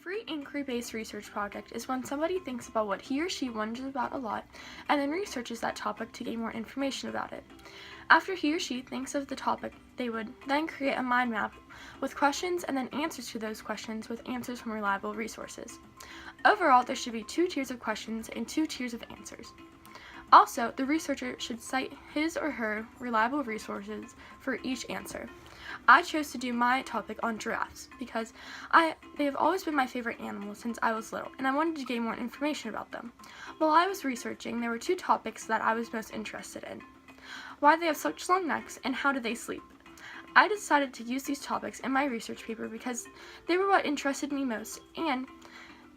Free inquiry-based research project is when somebody thinks about what he or she wonders about a lot and then researches that topic to gain more information about it. After he or she thinks of the topic, they would then create a mind map with questions and then answers to those questions with answers from reliable resources. Overall, there should be 2 tiers of questions and 2 tiers of answers. Also, the researcher should cite his or her reliable resources for each answer. I chose to do my topic on giraffes because they have always been my favorite animal since I was little, and I wanted to gain more information about them. While I was researching, there were 2 topics that I was most interested in: why they have such long necks and how do they sleep. I decided to use these topics in my research paper because they were what interested me most, and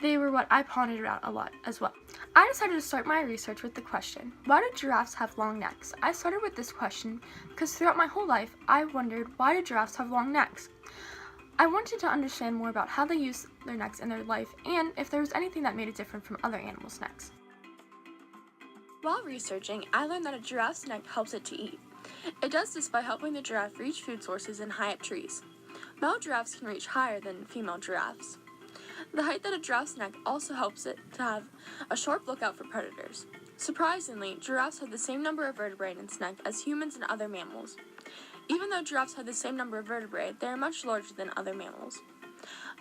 they were what I pondered about a lot as well. I decided to start my research with the question, why do giraffes have long necks? I started with this question because throughout my whole life, I wondered, why do giraffes have long necks? I wanted to understand more about how they use their necks in their life and if there was anything that made it different from other animals' necks. While researching, I learned that a giraffe's neck helps it to eat. It does this by helping the giraffe reach food sources in high up trees. Male giraffes can reach higher than female giraffes. The height that a giraffe's neck also helps it to have a sharp lookout for predators. Surprisingly, giraffes have the same number of vertebrae in its neck as humans and other mammals. Even though giraffes have the same number of vertebrae, they are much larger than other mammals.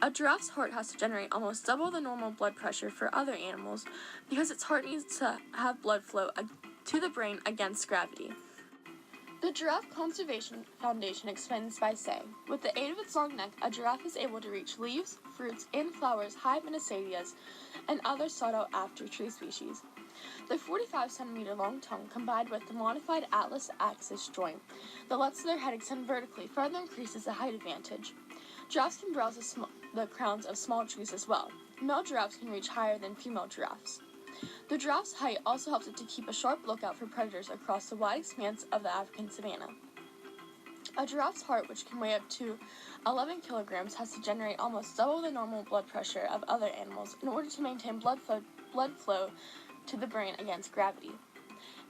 A giraffe's heart has to generate almost double the normal blood pressure for other animals because its heart needs to have blood flow to the brain against gravity. The Giraffe Conservation Foundation explains by saying, with the aid of its long neck, a giraffe is able to reach leaves, fruits, and flowers high up in acadias and other sought-after tree species. The 45-centimeter long tongue, combined with the modified atlas axis joint that lets their head extend vertically, further increases the height advantage. Giraffes can browse the crowns of small trees as well. Male giraffes can reach higher than female giraffes. The giraffe's height also helps it to keep a sharp lookout for predators across the wide expanse of the African savanna. A giraffe's heart, which can weigh up to 11 kilograms, has to generate almost double the normal blood pressure of other animals in order to maintain blood flow to the brain against gravity.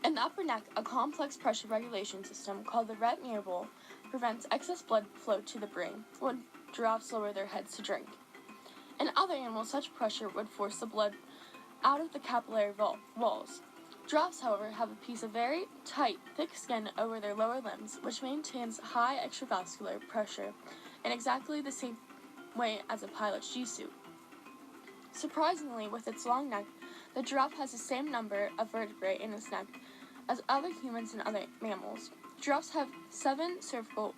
In the upper neck, a complex pressure regulation system called the red mirror prevents excess blood flow to the brain when giraffes lower their heads to drink. In other animals, such pressure would force the blood out of the capillary walls. Giraffes, however, have a piece of very tight, thick skin over their lower limbs, which maintains high extravascular pressure in exactly the same way as a pilot's G-suit. Surprisingly, with its long neck, the giraffe has the same number of vertebrae in its neck as other humans and other mammals. Giraffes have 7 cervical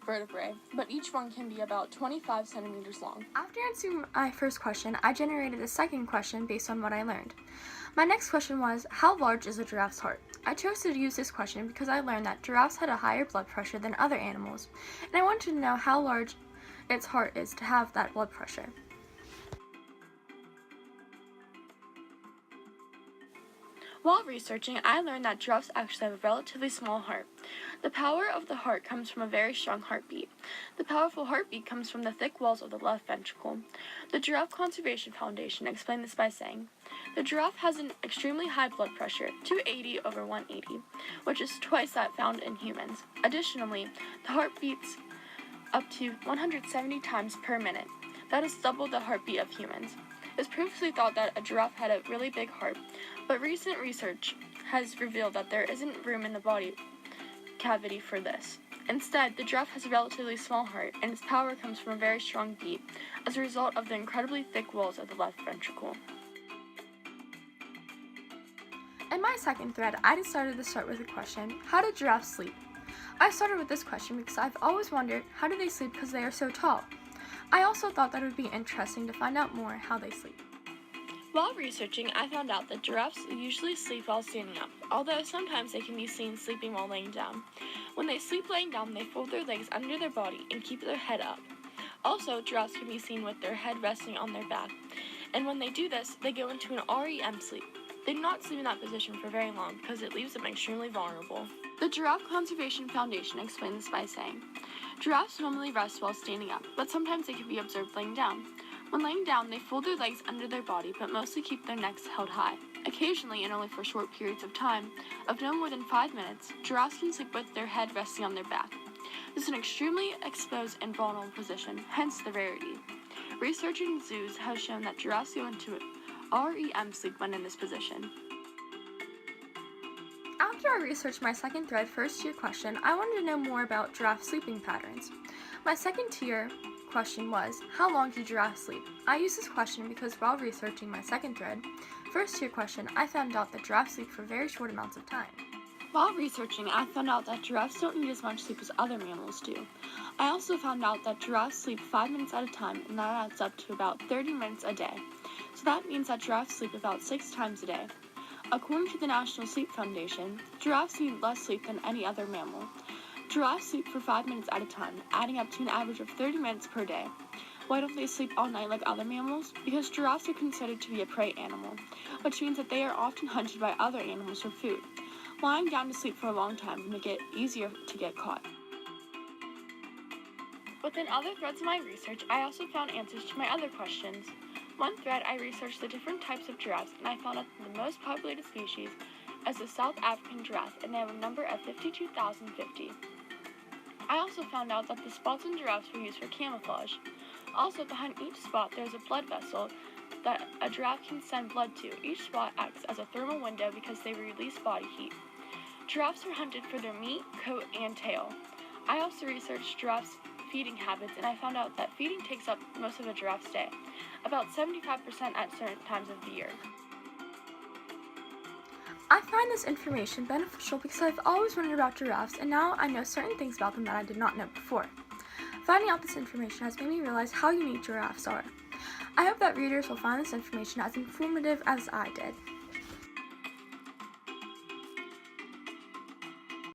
vertebrae, but each one can be about 25 centimeters long. After answering my first question, I generated a second question based on what I learned. My next question was, how large is a giraffe's heart? I chose to use this question because I learned that giraffes had a higher blood pressure than other animals, and I wanted to know how large its heart is to have that blood pressure. While researching, I learned that giraffes actually have a relatively small heart. The power of the heart comes from a very strong heartbeat. The powerful heartbeat comes from the thick walls of the left ventricle. The Giraffe Conservation Foundation explained this by saying, the giraffe has an extremely high blood pressure, 280 over 180, which is twice that found in humans. Additionally, the heart beats up to 170 times per minute. That is double the heartbeat of humans. It was previously thought that a giraffe had a really big heart, but recent research has revealed that there isn't room in the body cavity for this. Instead, the giraffe has a relatively small heart, and its power comes from a very strong beat as a result of the incredibly thick walls of the left ventricle. In my second thread, I decided to start with the question, how do giraffes sleep? I started with this question because I've always wondered, how do they sleep because they are so tall? I also thought that it would be interesting to find out more how they sleep. While researching, I found out that giraffes usually sleep while standing up, although sometimes they can be seen sleeping while laying down. When they sleep laying down, they fold their legs under their body and keep their head up. Also, giraffes can be seen with their head resting on their back, and when they do this, they go into an REM sleep. They do not sleep in that position for very long because it leaves them extremely vulnerable. The Giraffe Conservation Foundation explains this by saying, giraffes normally rest while standing up, but sometimes they can be observed laying down. When laying down, they fold their legs under their body, but mostly keep their necks held high. Occasionally, and only for short periods of time, of no more than 5 minutes, giraffes can sleep with their head resting on their back. This is an extremely exposed and vulnerable position, hence the rarity. Research in zoos has shown that giraffes go into REM sleep when in this position. After I researched my second thread first tier question, I wanted to know more about giraffe sleeping patterns. My second tier question was, how long do giraffes sleep? I used this question because while researching my second thread first tier question, I found out that giraffes sleep for very short amounts of time. While researching, I found out that giraffes don't need as much sleep as other mammals do. I also found out that giraffes sleep 5 minutes at a time, and that adds up to about 30 minutes a day. So that means that giraffes sleep about 6 times a day. According to the National Sleep Foundation, giraffes need less sleep than any other mammal. Giraffes sleep for 5 minutes at a time, adding up to an average of 30 minutes per day. Why don't they sleep all night like other mammals? Because giraffes are considered to be a prey animal, which means that they are often hunted by other animals for food. Lying down to sleep for a long time will make it easier to get caught. Within other threads of my research, I also found answers to my other questions. One thread, I researched the different types of giraffes, and I found out that the most populated species is the South African giraffe, and they have a number of 52,050. I also found out that the spots on giraffes were used for camouflage. Also, behind each spot, there is a blood vessel that a giraffe can send blood to. Each spot acts as a thermal window because they release body heat. Giraffes are hunted for their meat, coat, and tail. I also researched giraffes' feeding habits, and I found out that feeding takes up most of a giraffe's day, about 75% at certain times of the year. I find this information beneficial because I've always wondered about giraffes, and now I know certain things about them that I did not know before. Finding out this information has made me realize how unique giraffes are. I hope that readers will find this information as informative as I did.